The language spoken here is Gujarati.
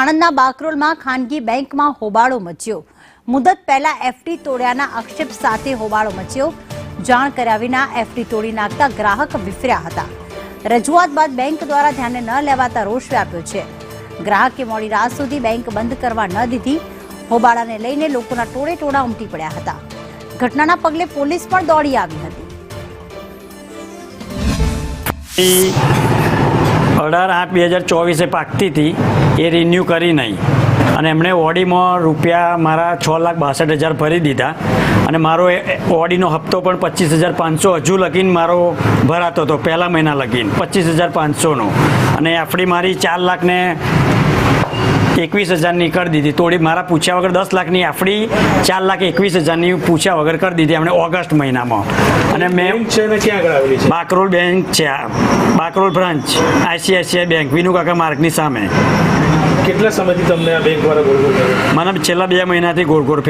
આણંદના બાકરોલમાં ખાનગી બેંકમાં હોબાળો મચ્યો। મુદત પહેલા એફડી તોડ્યાના આક્ષેપ સાથે હોબાળો મચ્યો। જાણ કર્યા વિના એફડી તોડી નાખતા ગ્રાહક વિફર્યા હતા। રજૂઆત બાદ બેંક દ્વારા ધ્યાને ન લેવાતા રોષ વ્યાપ્યો છે। ગ્રાહકે મોડી રાત સુધી બેંક બંધ કરવા ન દીધી। હોબાળાને લઈને લોકોના ટોળે ટોળા ઉમટી પડ્યા હતા। ઘટનાના પગલે પોલીસ પણ દોડી આવી હતી। 18/8/2024 પાકતી હતી એ રિન્યૂ કરી નહીં અને એમણે ઓડીમાં રૂપિયા મારા 6,62,000 ભરી દીધા અને મારો ઓડીનો હપ્તો પણ 25,500 હજુ લગીને મારો ભરાતો હતો પહેલા મહિના લગીને 25,500નો અને એફડી મારી 4,21,000ની કરી દીધી તોડી મારા પૂછ્યા વગર 10 લાખની એફડી 4,21,000ની પૂછ્યા વગર કરી દીધી એમણે ઓગસ્ટ મહિનામાં અને મેં બાકરોલ બેંક છે બાકરોલ બ્રાન્ચ ICICI બેંક વિનુકાકા માર્ગની સામે। કેટલા સમયથી તમને આ બેંક દ્વારા ગોળ ગોળ કરે? મને છેલ્લા 2 મહિનાથી ગોળ ગોળ